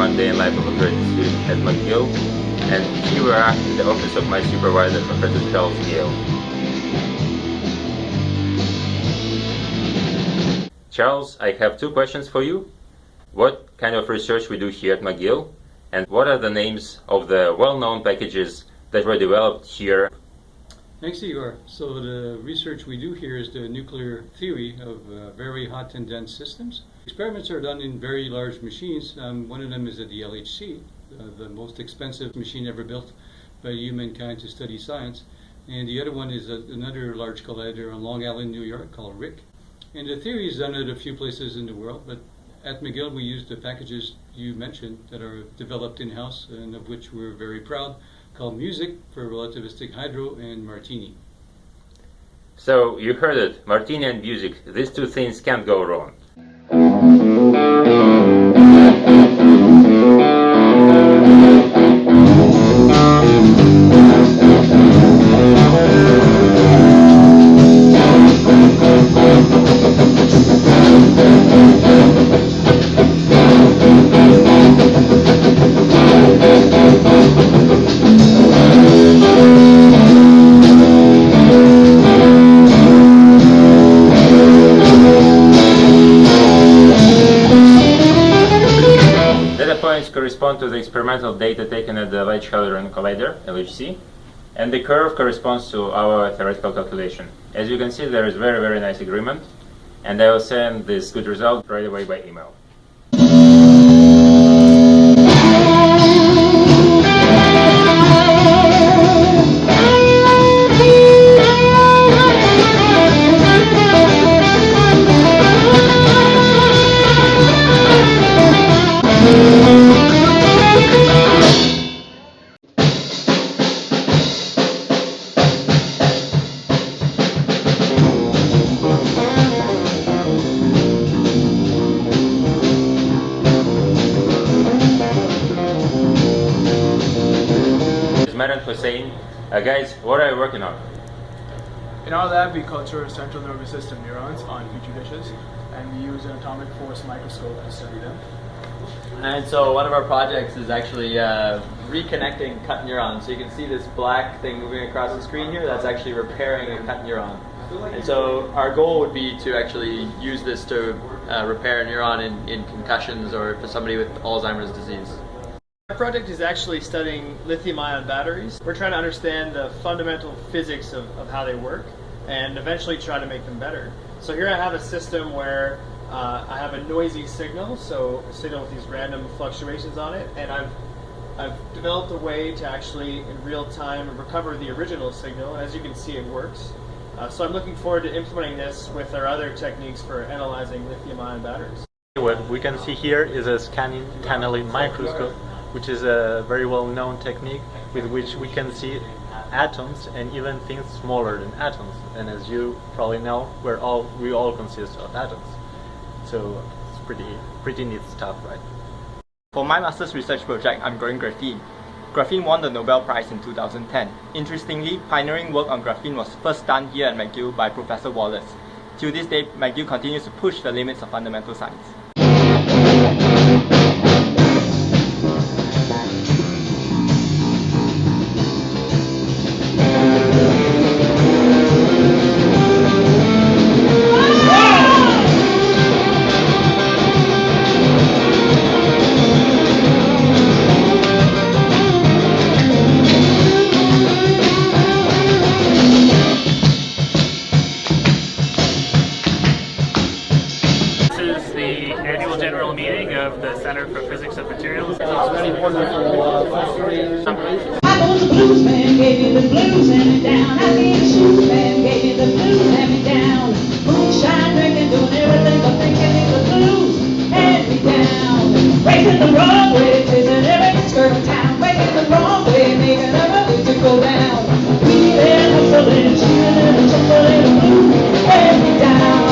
one day in life of a graduate student at McGill, and here we are in the office of my supervisor, Professor Charles Gale. Charles, I have two questions for you. What kind of research we do here at McGill, and what are the names of the well-known packages that were developed here? Thanks, Igor. So the research we do here is the nuclear theory of very hot and dense systems. Experiments are done in very large machines. One of them is at the LHC, the most expensive machine ever built by humankind to study science. And the other one is another large collider on Long Island, New York, called RIC. And the theory is done at a few places in the world, but at McGill we use the packages you mentioned that are developed in-house and of which we're very proud, called MUSIC for relativistic hydro and Martini. So you heard it, Martini and music, these two things can't go wrong. Points correspond to the experimental data taken at the Large Hadron Collider, LHC, and the curve corresponds to our theoretical calculation. As you can see, there is very nice agreement, and I will send this good result right away by email. Guys, what are you working on? In our lab, we culture central nervous system neurons on petri dishes, and we use an atomic force microscope to study them. And so one of our projects is actually reconnecting cut neurons. So you can see this black thing moving across the screen here, that's actually repairing a cut neuron. And so our goal would be to actually use this to repair a neuron in concussions or for somebody with Alzheimer's disease. Our project is actually studying lithium-ion batteries. We're trying to understand the fundamental physics of how they work and eventually try to make them better. So here I have a system where I have a noisy signal, so a signal with these random fluctuations on it, and I've developed a way to actually in real time recover the original signal. As you can see, it works. So I'm looking forward to implementing this with our other techniques for analyzing lithium-ion batteries. What we can see here is a scanning tunneling microscope, which is a very well-known technique with which we can see atoms and even things smaller than atoms. And as you probably know, we all consist of atoms. So it's pretty neat stuff, right? For my master's research project, I'm growing graphene. Graphene won the Nobel Prize in 2010. Interestingly, pioneering work on graphene was first done here at McGill by Professor Wallace. Till this day, McGill continues to push the limits of fundamental science. General meeting of the Center for Physics of Materials. I know the blues man gave me the blues and me down. I need a shoes man gave me the blues and me down. Moonshine drinking, doing everything but thinking in the blues and me down. Racing the wrong way, chasing every skirt in town. Making the wrong way, making a move to go down. Wheeling, hustling, cheating, and chuckling the blues and me down.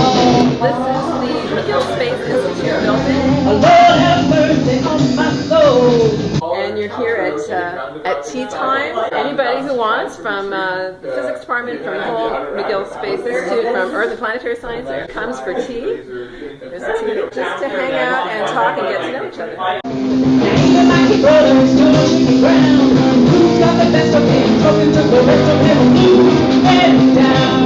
This is the McGill Space Institute building. Lord have mercy on my soul. And you're here at tea time. Anybody who wants from the physics department, from the whole McGill Space Institute, from Earth and Planetary Science, comes for tea. There's tea just to hang out and talk and get to know each other. big brother is still shaking ground. Who's got the best of him? Broken took the rest of him. Blues head down.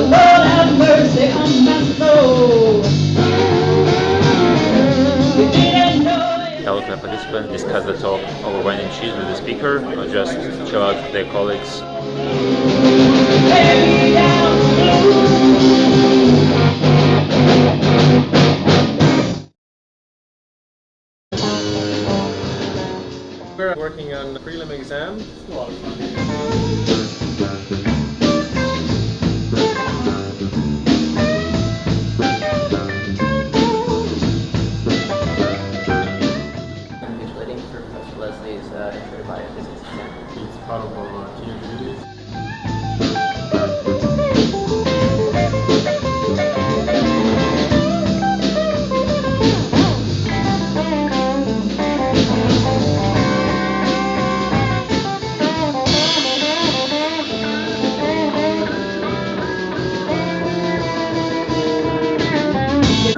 Lord have mercy on my soul. You didn't know. All the participants discuss the talk over wine and cheese with the speaker, or just chill out with their colleagues. Head down. We're working on the prelim exam. It's a lot of fun. Waiting for Professor Leslie's intro to biophysics exam. It's part of our TU duties.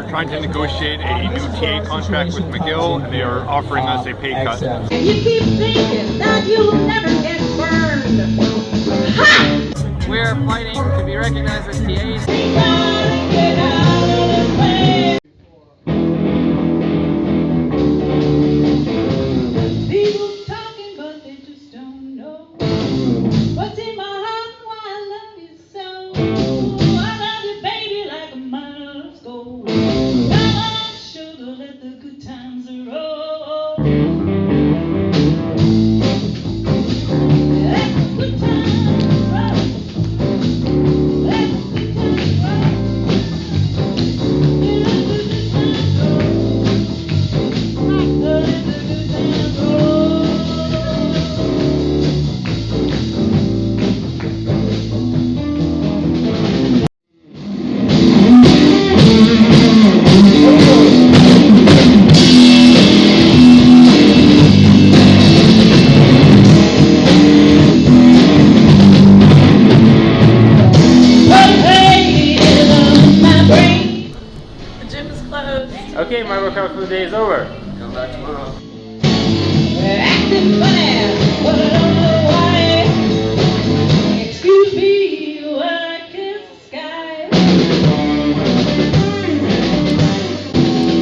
Trying to negotiate a new TA contract with McGill, and they are offering us a pay cut. And you keep thinking that you'll never get burned. Ha! We're fighting to be recognized as TAs. We gotta get out of the way. People talking, but they just don't know what's in my heart and why I love you so. I love you, baby, like a mine loves gold. Come on, sugar, let the good times roll. Let the good times roll. Let the good times roll. Let the good times roll. Let the good times roll. The gym is closed. Okay, my workout for the day is over. Come back tomorrow. Acting funny, but I don't know why. Excuse me while I kiss the sky.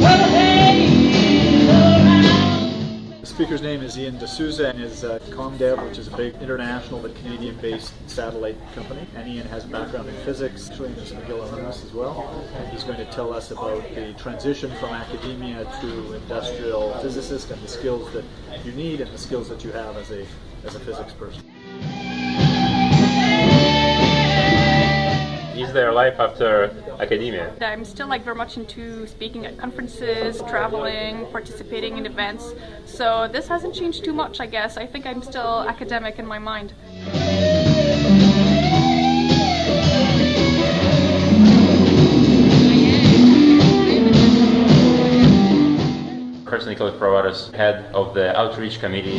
Well, hey, it's around. The speaker's name is Ian D'Souza and is ComDev, which is a big international but Canadian-based satellite company. And Ian has a background in physics, actually in this McGill alumnus as well. And he's going to tell us about the transition from academia to industrial physicist and the skills that you need and the skills that you have as a physics person. Is there life after academia? I'm still very much into speaking at conferences, traveling, participating in events. So this hasn't changed too much, I guess. I think I'm still academic in my mind. Kirsten Nicholas Provaras, head of the outreach committee.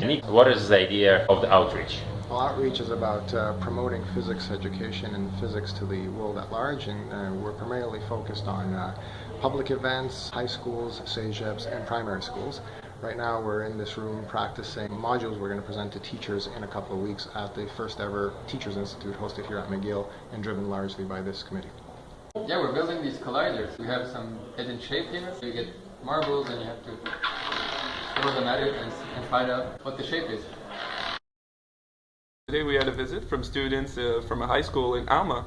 Nick, what is the idea of the outreach? Well, outreach is about promoting physics education and physics to the world at large, and we're primarily focused on public events, high schools, CEGEPs, and primary schools. Right now we're in this room practicing modules we're going to present to teachers in a couple of weeks at the first ever Teachers Institute hosted here at McGill and driven largely by this committee. Yeah, we're building these colliders. We have some hidden shape here. You get marbles and you have to throw them at it and find out what the shape is. Today we had a visit from students from a high school in Alma.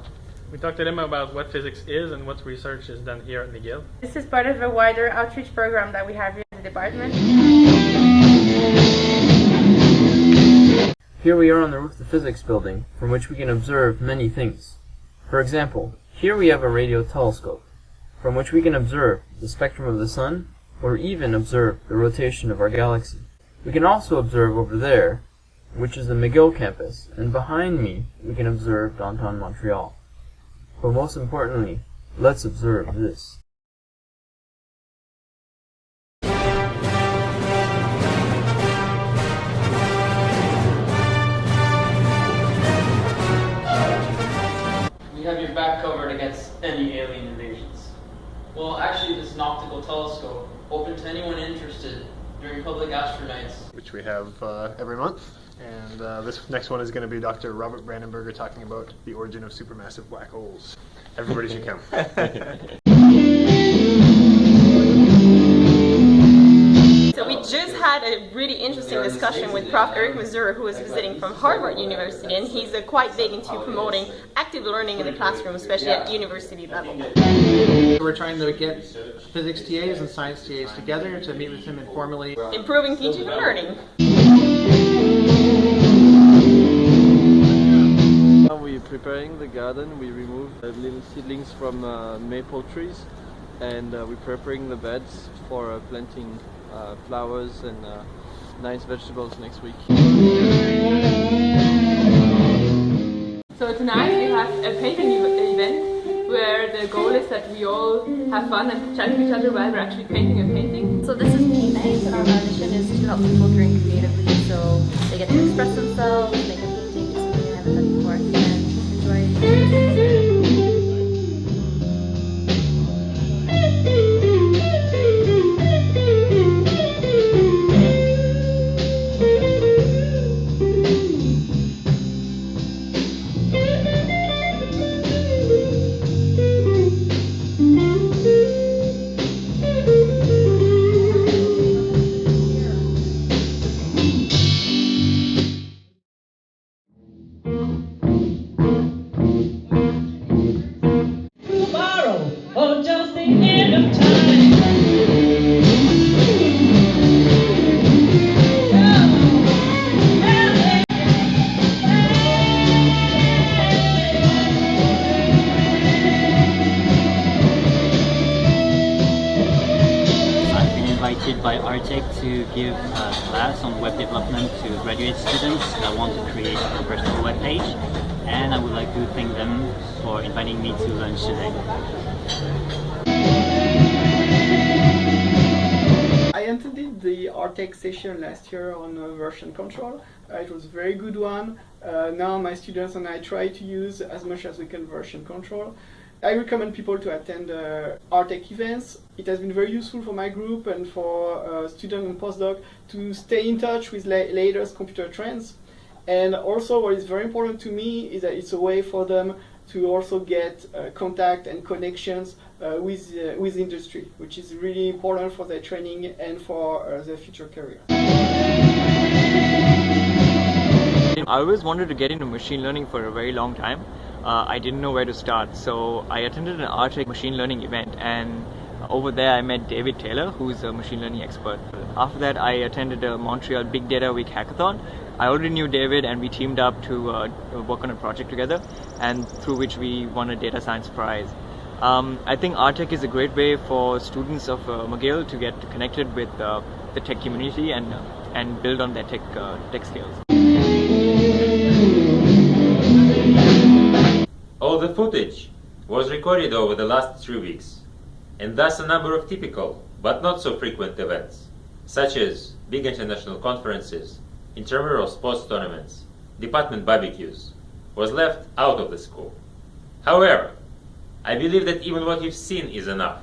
We talked to them about what physics is and what research is done here at McGill. This is part of a wider outreach program that we have here in the department. Here we are on the roof of the physics building, from which we can observe many things. For example, here we have a radio telescope, from which we can observe the spectrum of the sun, or even observe the rotation of our galaxy. We can also observe over there, which is the McGill campus, and behind me we can observe downtown Montreal. But most importantly, let's observe this. We have your back covered against any alien invasions. Well, actually, this is an optical telescope, open to anyone interested during public astronauts. Which we have every month. And this next one is going to be Dr. Robert Brandenberger talking about the origin of supermassive black holes. Everybody should come. So we just had a really interesting discussion with Prof. Eric Mazur, who is visiting from Harvard University, and he's quite big into promoting active learning in the classroom, especially at university level. We're trying to get physics TAs and science TAs together to meet with him informally. Improving teaching and learning. Now we're preparing the garden. We removed little seedlings from maple trees, and we're preparing the beds for planting flowers and nice vegetables next week. So tonight we have a painting event where the goal is that we all have fun and chat with each other while we're actually painting a painting. So this is Paint Night, and our mission is to help people drink creatively so they get to express themselves, make a painting, do something they haven't done before, and enjoy. by Artec to give a class on web development to graduate students that want to create a personal web page, and I would like to thank them for inviting me to lunch today. I attended the Artec session last year on version control. It was a very good one. Now my students and I try to use as much as we can version control. I recommend people to attend Artec events. It has been very useful for my group and for students and postdoc to stay in touch with latest computer trends. And also what is very important to me is that it's a way for them to also get contact and connections with industry, which is really important for their training and for their future career. I always wanted to get into machine learning for a very long time. I didn't know where to start, so I attended an Artec machine learning event, and over there I met David Taylor, who's a machine learning expert. After that I attended a Montreal Big Data Week hackathon. I already knew David and we teamed up to work on a project together, and through which we won a data science prize. I think Artec is a great way for students of McGill to get connected with the tech community and build on their tech skills. All the footage was recorded over the last 3 weeks, and thus a number of typical but not so frequent events, such as big international conferences, intramural sports tournaments, department barbecues, was left out of the scope. However, I believe that even what you've seen is enough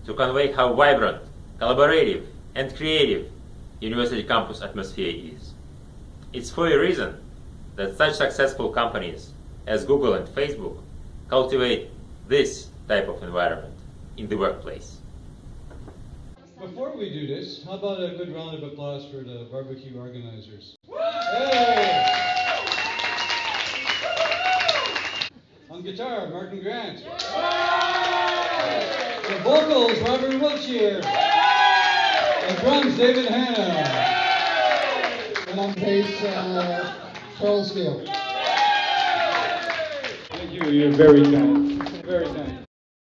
to convey how vibrant, collaborative, and creative university campus atmosphere is. It's for a reason that such successful companies as Google and Facebook cultivate this type of environment in the workplace. Before we do this, how about a good round of applause for the barbecue organizers? Hey! On guitar, Martin Grant. The vocals, Robert Wiltshire. The drums, David Hanna. And on bass, Charles Gale. Thank you, you're very kind. Very kind.